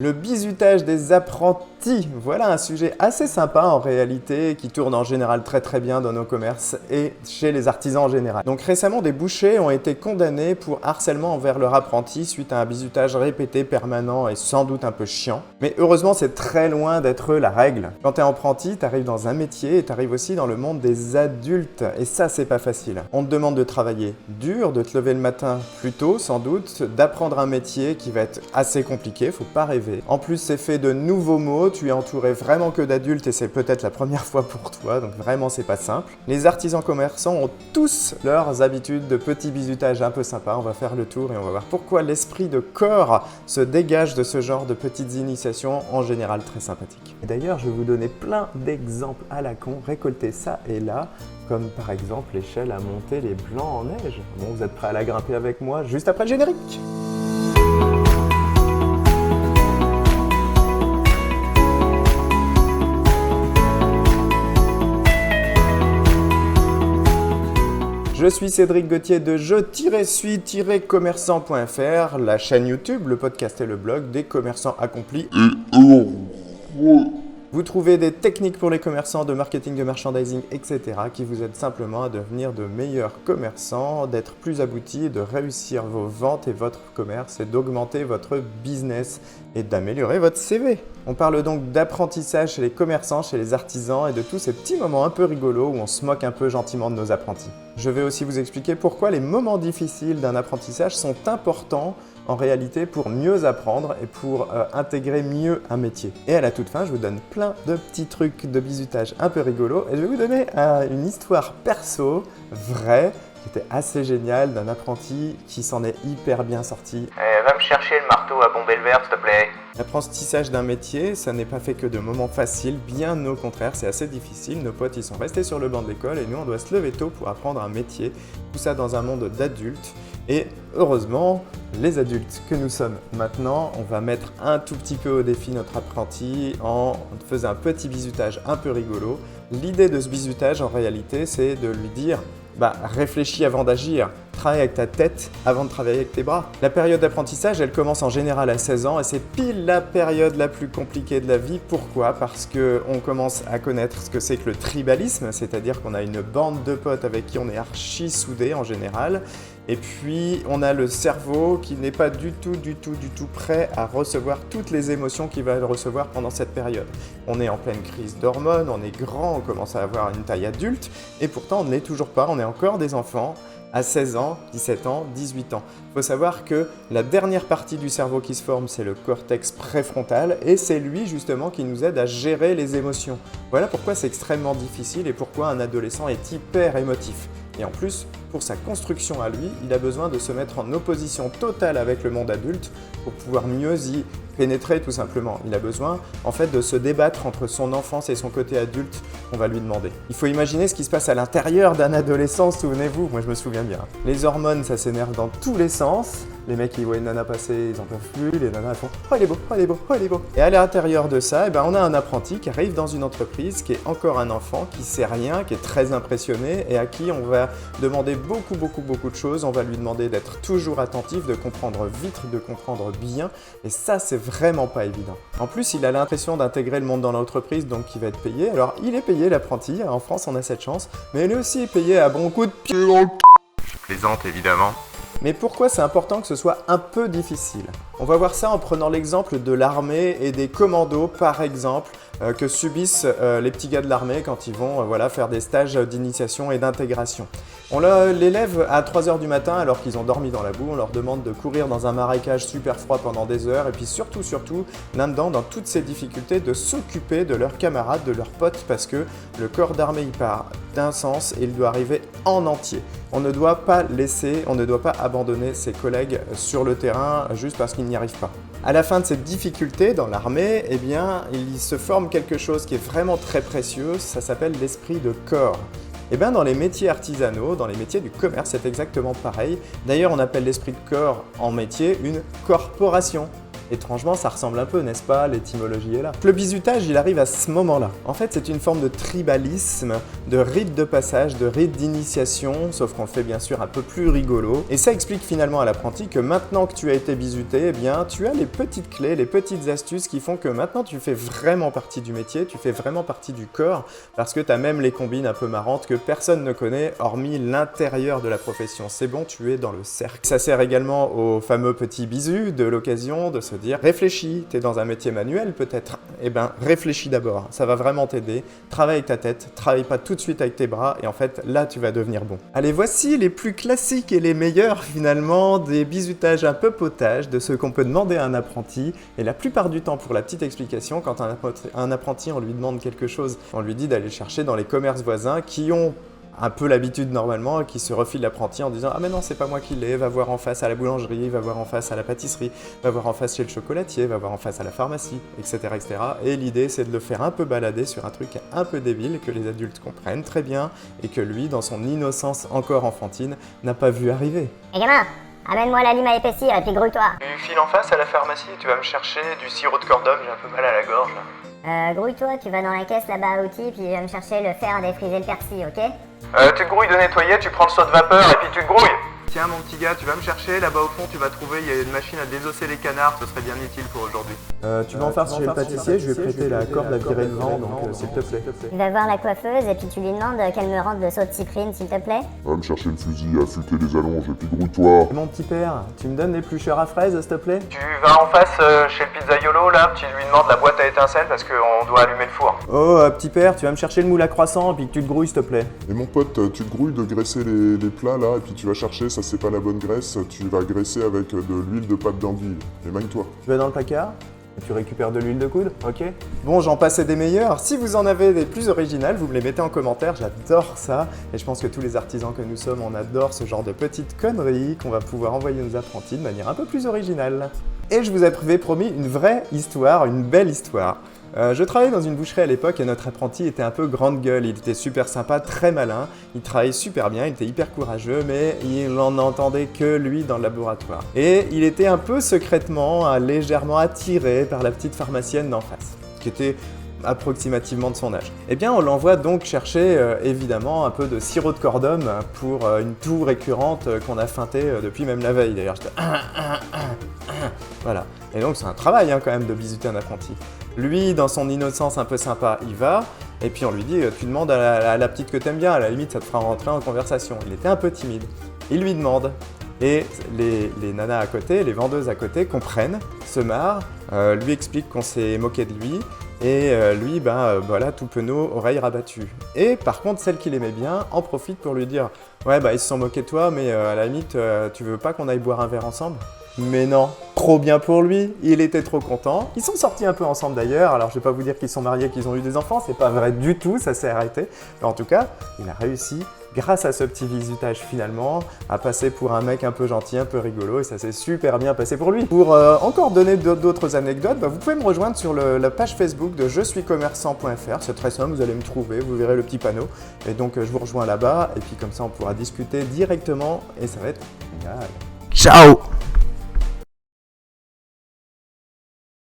Le bizutage des apprentis, voilà un sujet assez sympa en réalité qui tourne en général très bien dans nos commerces et chez les artisans en général. Donc récemment, des bouchers ont été condamnés pour harcèlement envers leurs apprentis suite à un bizutage répété, permanent et sans doute un peu chiant. Mais heureusement, c'est très loin d'être la règle. Quand t'es apprenti, t'arrives dans un métier et t'arrives aussi dans le monde des adultes et ça, c'est pas facile. On te demande de travailler dur, de te lever le matin plus tôt sans doute, d'apprendre un métier qui va être assez compliqué, faut pas rêver. En plus, c'est fait de nouveaux mots, tu es entouré vraiment que d'adultes et c'est peut-être la première fois pour toi, donc vraiment c'est pas simple. Les artisans commerçants ont tous leurs habitudes de petits bizutages un peu sympas, on va faire le tour et on va voir pourquoi l'esprit de corps se dégage de ce genre de petites initiations en général très sympathiques. Et d'ailleurs, je vais vous donner plein d'exemples à la con, récolter ça et là, comme par exemple l'échelle à monter les blancs en neige. Bon, vous êtes prêts à la grimper avec moi juste après le générique ? Je suis Cédric Gauthier de je-suis-commerçant.fr, la chaîne YouTube, le podcast et le blog des commerçants accomplis. Vous trouvez des techniques pour les commerçants de marketing, de merchandising, etc. qui vous aident simplement à devenir de meilleurs commerçants, d'être plus aboutis, de réussir vos ventes et votre commerce et d'augmenter votre business et d'améliorer votre CV. On parle donc d'apprentissage chez les commerçants, chez les artisans et de tous ces petits moments un peu rigolos où on se moque un peu gentiment de nos apprentis. Je vais aussi vous expliquer pourquoi les moments difficiles d'un apprentissage sont importants en réalité pour mieux apprendre et pour intégrer mieux un métier. Et à la toute fin, je vous donne plein de petits trucs de bizutage un peu rigolos et je vais vous donner une histoire perso, vraie, qui était assez géniale d'un apprenti qui s'en est hyper bien sorti. Va me chercher le marteau à bomber le verre, s'il te plaît. L'apprentissage d'un métier, ça n'est pas fait que de moments faciles, bien au contraire, c'est assez difficile. Nos potes, ils sont restés sur le banc de l'école et nous, on doit se lever tôt pour apprendre un métier. Tout ça dans un monde d'adultes. Et heureusement, les adultes que nous sommes maintenant, on va mettre un tout petit peu au défi notre apprenti en faisant un petit bizutage un peu rigolo. L'idée de ce bizutage, en réalité, c'est de lui dire réfléchis avant d'agir, travaille avec ta tête avant de travailler avec tes bras. La période d'apprentissage, elle commence en général à 16 ans et c'est pile la période la plus compliquée de la vie. Pourquoi ? Parce qu'on commence à connaître ce que c'est que le tribalisme, c'est-à-dire qu'on a une bande de potes avec qui on est archi soudés en général. Et puis, on a le cerveau qui n'est pas du tout prêt à recevoir toutes les émotions qu'il va recevoir pendant cette période. On est en pleine crise d'hormones, on est grand, on commence à avoir une taille adulte et pourtant on ne l'est toujours pas, on est encore des enfants à 16 ans, 17 ans, 18 ans. Il faut savoir que la dernière partie du cerveau qui se forme, c'est le cortex préfrontal et c'est lui justement qui nous aide à gérer les émotions. Voilà pourquoi c'est extrêmement difficile et pourquoi un adolescent est hyper émotif. Et en plus, pour sa construction à lui, il a besoin de se mettre en opposition totale avec le monde adulte pour pouvoir mieux y pénétrer tout simplement. Il a besoin en fait de se débattre entre son enfance et son côté adulte qu'on va lui demander. Il faut imaginer ce qui se passe à l'intérieur d'un adolescent, souvenez-vous, moi je me souviens bien. Les hormones, ça s'énerve dans tous les sens. Les mecs, ils voient une nana passer, ils en peuvent plus. Les nanas, elles font « Oh, il est beau, oh, il est beau, oh, il est beau ». Et à l'intérieur de ça, on a un apprenti qui arrive dans une entreprise, qui est encore un enfant, qui sait rien, qui est très impressionné et à qui on va demander beaucoup de choses. On va lui demander d'être toujours attentif, de comprendre vite, de comprendre bien. Et ça, c'est vraiment pas évident. En plus, il a l'impression d'intégrer le monde dans l'entreprise, donc il va être payé. Alors, il est payé, l'apprenti. En France, on a cette chance. Mais il est aussi payé à bon coup de pied dans le c***. Je plaisante, évidemment. Mais pourquoi c'est important que ce soit un peu difficile ? On va voir ça en prenant l'exemple de l'armée et des commandos, par exemple, que subissent les petits gars de l'armée quand ils vont faire des stages d'initiation et d'intégration. On l'élève à 3h du matin alors qu'ils ont dormi dans la boue, on leur demande de courir dans un marécage super froid pendant des heures et puis surtout, là-dedans, dans toutes ces difficultés, de s'occuper de leurs camarades, de leurs potes parce que le corps d'armée il part d'un sens et il doit arriver en entier. On ne doit pas abandonner ses collègues sur le terrain juste parce qu'ils n'y arrivent pas. À la fin de cette difficulté dans l'armée, il se forme quelque chose qui est vraiment très précieux, ça s'appelle l'esprit de corps. Dans les métiers artisanaux, dans les métiers du commerce, c'est exactement pareil. D'ailleurs, on appelle l'esprit de corps en métier une corporation. Étrangement, ça ressemble un peu, n'est-ce pas? L'étymologie est là. Le bizutage, il arrive à ce moment-là. En fait, c'est une forme de tribalisme, de rite de passage, de rite d'initiation, sauf qu'on le fait bien sûr un peu plus rigolo. Et ça explique finalement à l'apprenti que maintenant que tu as été bizuté, eh bien, tu as les petites clés, les petites astuces qui font que maintenant tu fais vraiment partie du métier, tu fais vraiment partie du corps, parce que tu as même les combines un peu marrantes que personne ne connaît, hormis l'intérieur de la profession. C'est bon, tu es dans le cercle. Ça sert également au fameux petit bisu de l'occasion de se dire réfléchis, tu es dans un métier manuel peut-être, eh ben réfléchis d'abord, ça va vraiment t'aider, travaille avec ta tête, travaille pas tout de suite avec tes bras et en fait là tu vas devenir bon. Allez, voici les plus classiques et les meilleurs finalement des bizutages un peu potages de ce qu'on peut demander à un apprenti, et la plupart du temps, pour la petite explication, quand un apprenti on lui demande quelque chose, on lui dit d'aller chercher dans les commerces voisins qui ont un peu l'habitude normalement, qui se refile l'apprenti en disant « Ah mais non, c'est pas moi qui l'ai, va voir en face à la boulangerie, va voir en face à la pâtisserie, va voir en face chez le chocolatier, va voir en face à la pharmacie, etc. etc. » Et l'idée, c'est de le faire un peu balader sur un truc un peu débile que les adultes comprennent très bien et que lui, dans son innocence encore enfantine, n'a pas vu arriver. Hé gamin, amène-moi la lime à épaissir et puis grouille-toi. Tu files en face à la pharmacie, tu vas me chercher du sirop de cordon, j'ai un peu mal à la gorge là. Grouille-toi, tu vas dans la caisse là-bas à outils, puis tu vas me chercher le fer à défriser le persil, ok? Tu te grouilles de nettoyer, tu prends le seau de vapeur et puis tu te grouilles. Tiens mon petit gars, tu vas me chercher, là-bas au fond tu vas trouver, il y a une machine à désosser les canards, ce serait bien utile pour aujourd'hui. Tu vas en farce chez le pâtissier, je vais prêter la corde à virer le vent, donc s'il te plaît. Tu vas voir la coiffeuse et puis tu lui demandes qu'elle me rende le seau de cyprine, s'il te plaît. Va me chercher le fusil, affûter les allonges et puis grouille-toi. Mon petit père, tu me donnes l'éplucheur à fraises, s'il te plaît? Tu vas en face chez le pizzaiolo là, tu lui demandes la boîte à étincelles parce qu'on doit allumer le four. Oh, petit père, tu vas me chercher le moule à croissant et puis que tu te grouilles, s'il te plaît. Et mon pote, tu te grouilles de graisser les plats là, et puis tu vas chercher, ça c'est pas la bonne graisse, tu vas graisser avec de l'huile de pâte d'anguille. Émagne-toi. Tu vas dans le placard et tu récupères de l'huile de coude, ok? Bon, j'en passais des meilleurs. Si vous en avez des plus originales, vous me les mettez en commentaire, j'adore ça. Et je pense que tous les artisans que nous sommes, on adore ce genre de petites conneries qu'on va pouvoir envoyer nos apprentis de manière un peu plus originale. Et je vous avais promis une vraie histoire, une belle histoire. Je travaillais dans une boucherie à l'époque et notre apprenti était un peu grande gueule, il était super sympa, très malin, il travaillait super bien, il était hyper courageux, mais il n'en entendait que lui dans le laboratoire. Et il était un peu secrètement, légèrement attiré par la petite pharmacienne d'en face, qui était approximativement de son âge. Eh bien, on l'envoie donc chercher évidemment un peu de sirop de cordon pour une toux récurrente qu'on a feintée depuis même la veille. D'ailleurs, j'étais voilà. Et donc, c'est un travail quand même de bisuter un apprenti. Lui, dans son innocence un peu sympa, il va, et puis on lui dit tu demandes à la petite que t'aimes bien, à la limite ça te fera rentrer en conversation. Il était un peu timide. Il lui demande, et les nanas à côté, les vendeuses à côté comprennent, se marrent, lui expliquent qu'on s'est moqué de lui, et lui, voilà, tout penaud, oreilles rabattues. Et par contre, celle qu'il aimait bien en profite pour lui dire ouais, ils se sont moqués de toi, mais à la limite, tu veux pas qu'on aille boire un verre ensemble? Mais non, trop bien pour lui, il était trop content. Ils sont sortis un peu ensemble d'ailleurs, alors je vais pas vous dire qu'ils sont mariés, qu'ils ont eu des enfants, c'est pas vrai du tout, ça s'est arrêté. Mais en tout cas, il a réussi, grâce à ce petit bisutage finalement, à passer pour un mec un peu gentil, un peu rigolo, et ça s'est super bien passé pour lui. Pour encore donner d'autres anecdotes, vous pouvez me rejoindre sur la page Facebook de je suis commerçant.fr, c'est très simple, vous allez me trouver, vous verrez le petit panneau, et donc je vous rejoins là-bas, et puis comme ça on pourra discuter directement, et ça va être génial. Ciao!